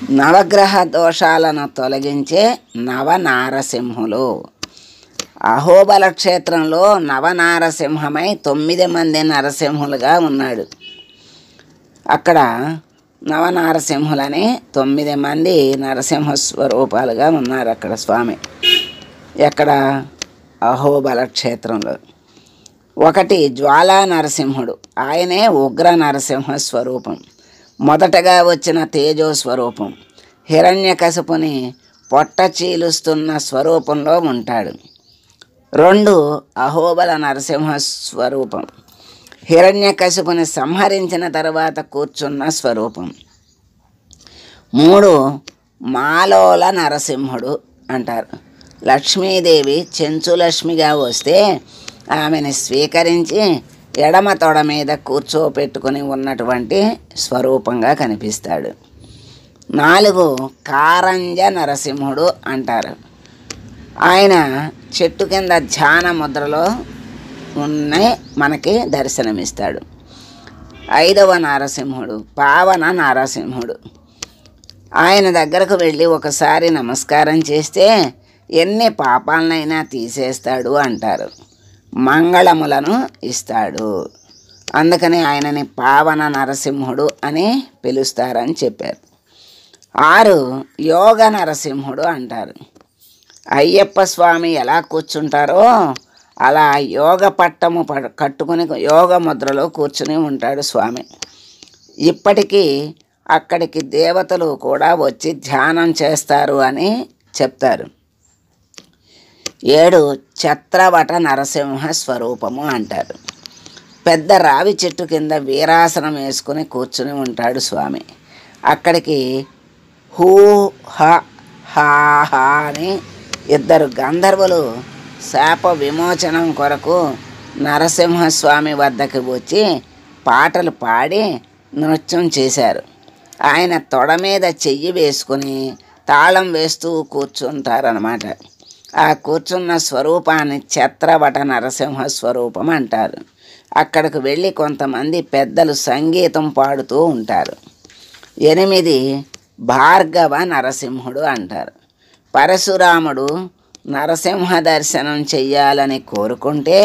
నవగ్రహ దోషాలను తొలగించే నవనారసింహులు. అహోబల క్షేత్రంలో నవనారసింహమై 9 మంది నరసింహులుగా ఉన్నాడు. అక్కడ నవనారసింహులని 9 మంది నరసింహ స్వరూపాలుగా ఉన్నారు అక్కడ స్వామి. ఎక్కడ? అహోబల క్షేత్రంలో. ఒకటి జ్వాలా నరసింహుడు, ఆయనే ఉగ్ర నరసింహ స్వరూపం. మొదటగా వచ్చిన తేజో స్వరూపం. హిరణ్యకశిపుని పొట్ట చీలుస్తున్న స్వరూపంలో ఉంటాడు. 2 అహోబల నరసింహ స్వరూపం. హిరణ్యకశిపుని సంహరించిన తర్వాత కూర్చున్న స్వరూపం. 3 మాలోల నరసింహుడు అంటారు. లక్ష్మీదేవి చెంచులక్ష్మిగా వస్తే ఆమెను స్వీకరించి ఎడమ తొడ మీద కూర్చోపెట్టుకుని ఉన్నటువంటి స్వరూపంగా కనిపిస్తాడు. 4 కారంజ నరసింహుడు అంటారు. ఆయన చెట్టు కింద ధ్యాన ముద్రలో మనకి దర్శనమిస్తాడు. 5వ నరసింహుడు పావన నరసింహుడు. ఆయన దగ్గరకు వెళ్ళి ఒకసారి నమస్కారం చేస్తే ఎన్ని పాపాలనైనా తీసేస్తాడు అంటారు. మంగళములను ఇస్తాడు. అందుకని ఆయనని పావన నరసింహుడు అని పిలుస్తారని చెప్పారు. 6 యోగ నరసింహుడు అంటారు. అయ్యప్ప స్వామి ఎలా కూర్చుంటారో అలా యోగ పట్టము కట్టుకుని యోగ ముద్రలో కూర్చుని ఉంటాడు స్వామి. ఇప్పటికీ అక్కడికి దేవతలు కూడా వచ్చి ధ్యానం చేస్తారు అని చెప్తారు. 7 ఛత్రవట నరసింహ స్వరూపము అంటారు. పెద్ద రావి చెట్టు కింద వీరాసనం వేసుకుని కూర్చుని ఉంటాడు స్వామి. అక్కడికి హూ హ హా హా అని 2 గంధర్వులు శాప విమోచనం కొరకు నరసింహస్వామి వద్దకు వచ్చి పాటలు పాడి నృత్యం చేశారు. ఆయన తొడ మీద చెయ్యి వేసుకుని తాళం వేస్తూ కూర్చుంటారన్నమాట. ఆ కూర్చున్న స్వరూపాన్ని ఛత్రవట నరసింహ స్వరూపం అంటారు. అక్కడికి వెళ్ళి కొంతమంది పెద్దలు సంగీతం పాడుతూ ఉంటారు. 8 భార్గవ నరసింహుడు అంటారు. పరశురాముడు నరసింహ దర్శనం చెయ్యాలని కోరుకుంటే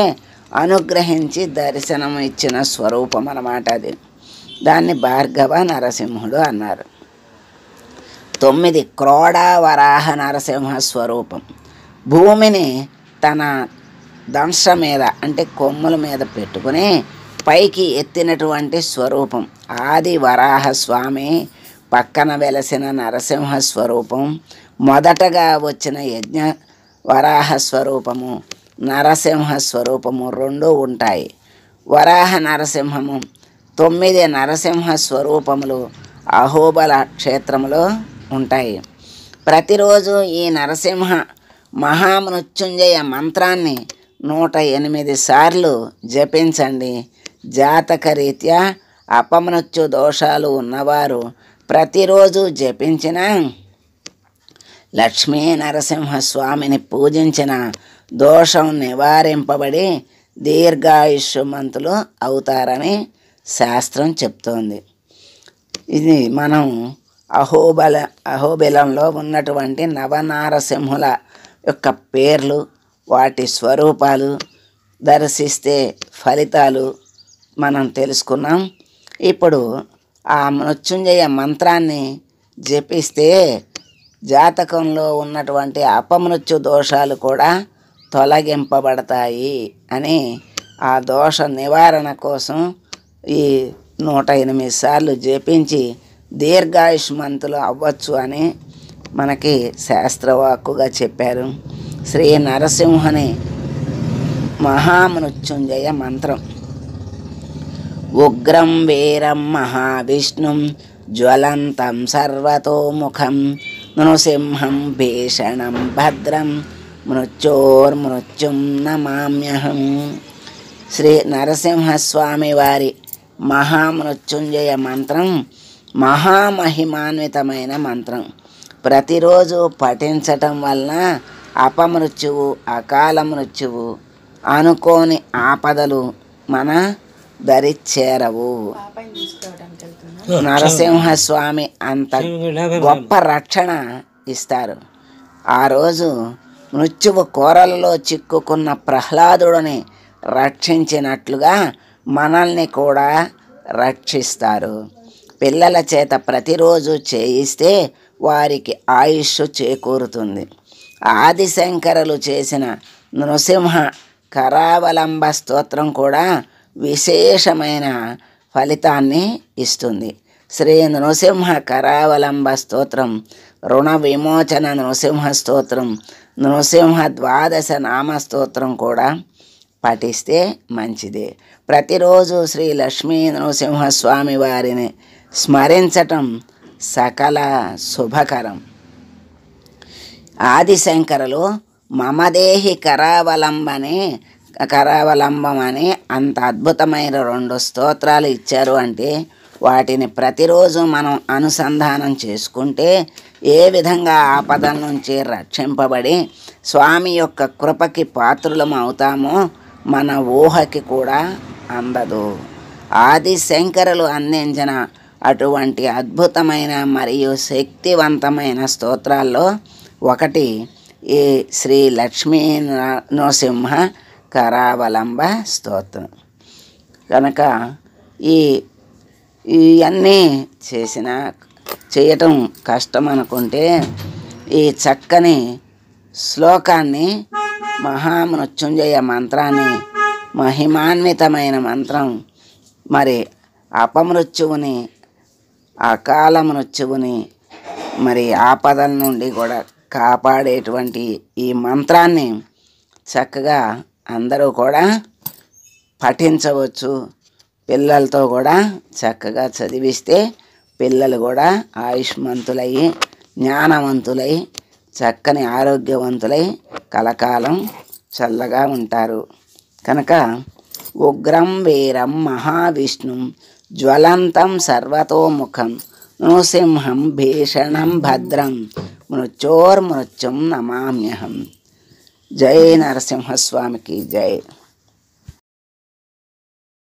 అనుగ్రహించి దర్శనం ఇచ్చిన స్వరూపం అన్నమాట అది. దాన్ని భార్గవ నరసింహుడు అన్నారు. 9 క్రోడ వరాహ నరసింహ స్వరూపం. భూమిని తన దంశ మీద అంటే కొమ్ముల మీద పెట్టుకుని పైకి ఎత్తినటువంటి స్వరూపం ఆది వరాహ స్వామి. పక్కన వెలసిన నరసింహ స్వరూపం. మొదటగా వచ్చిన యజ్ఞ వరాహ స్వరూపము నరసింహ స్వరూపము 2 ఉంటాయి. వరాహ నరసింహము 9 నరసింహ స్వరూపములు అహోబల క్షేత్రంలో ఉంటాయి. ప్రతిరోజు ఈ నరసింహ మహామృత్యుంజయ మంత్రాన్ని 108 సార్లు జపించండి. జాతకరీత్యా అపమృత్యు దోషాలు ఉన్నవారు ప్రతిరోజు జపించిన లక్ష్మీ నరసింహస్వామిని పూజించిన దోషం నివారింపబడి దీర్ఘాయుష్మంతులు అవుతారని శాస్త్రం చెప్తోంది. ఇది మనం అహోబిలంలో ఉన్నటువంటి నవనారసింహుల యొక్క పేర్లు, వాటి స్వరూపాలు, దర్శిస్తే ఫలితాలు మనం తెలుసుకున్నాం. ఇప్పుడు ఆ మృత్యుంజయ మంత్రాన్ని జపిస్తే జాతకంలో ఉన్నటువంటి అపమృత్యు దోషాలు కూడా తొలగింపబడతాయి అని ఆ దోష నివారణ కోసం ఈ 108 సార్లు జపించి దీర్ఘాయుష్మంతులు అవ్వచ్చు అని మనకి శాస్త్రవాక్కుగా చెప్పారు. శ్రీ నరసింహుని మహామృత్యుంజయ మంత్రం. ఉగ్రం వీరం మహావిష్ణుం జ్వలంతం సర్వతోముఖం నృసింహం భీషణం భద్రం మృత్యోర్మృత్యుం నమామ్యహం. శ్రీ నరసింహస్వామి వారి మహామృత్యుంజయ మంత్రం మహామహిమాన్వితమైన మంత్రం. ప్రతిరోజు పఠించటం వలన అపమృత్యువు, అకాల మృత్యువు, అనుకోని ఆపదలు మన దరి చేరవు. నరసింహస్వామి అంత గొప్ప రక్షణ ఇస్తారు. ఆ రోజు మృత్యువు కోరలలో చిక్కుకున్న ప్రహ్లాదుడిని రక్షించినట్లుగా మనల్ని కూడా రక్షిస్తారు. పిల్లల చేత ప్రతిరోజు చేయిస్తే వారికి ఆయుష్ చేకూరుతుంది. ఆదిశంకరులు చేసిన నృసింహ కరావలంబ స్తోత్రం కూడా విశేషమైన ఫలితాన్ని ఇస్తుంది. శ్రీ నృసింహ కరావలంబ స్తోత్రం, రుణ విమోచన నృసింహ స్తోత్రం, నృసింహ ద్వాదశ నామ స్తోత్రం కూడా పఠిస్తే మంచిదే. ప్రతిరోజు శ్రీ లక్ష్మీ నృసింహస్వామి వారిని స్మరించటం సకల శుభకరం. ఆదిశంకరులు మమదేహి కరావలంబం అని అంత అద్భుతమైన 2 స్తోత్రాలు ఇచ్చారు. అంటే వాటిని ప్రతిరోజు మనం అనుసంధానం చేసుకుంటే ఏ విధంగా ఆపదల నుంచి రక్షింపబడి స్వామి యొక్క కృపకి పాత్రులం అవుతామో మన ఊహకి కూడా అందదు. ఆదిశంకరులు అందించిన అటువంటి అద్భుతమైన మరియు శక్తివంతమైన స్తోత్రాల్లో ఒకటి ఈ శ్రీ లక్ష్మీ నృసింహ కరావలంబ స్తోత్రం. కనుక ఇవన్నీ చేయటం కష్టం అనుకుంటే ఈ చక్కని శ్లోకాన్ని, మహామృత్యుంజయ మంత్రాన్ని, మహిమాన్వితమైన మంత్రం, మరి అపమృత్యువుని, అకాల మృత్యువుని, మరి ఆపదల నుండి కూడా కాపాడేటువంటి ఈ మంత్రాన్ని చక్కగా అందరూ కూడా పఠించవచ్చు. పిల్లలతో కూడా చక్కగా చదివిస్తే పిల్లలు కూడా ఆయుష్మంతులై, జ్ఞానవంతులై, చక్కని ఆరోగ్యవంతులై కలకాలం చల్లగా ఉంటారు. కనుక ఉగ్రం వీరం మహావిష్ణుం జ్వలంతం సర్వతోముఖం నృసింహం భీషణం భద్రం మృత్యోర్మృత్యుం నమామ్యహం. జై నరసింహస్వామికి జై.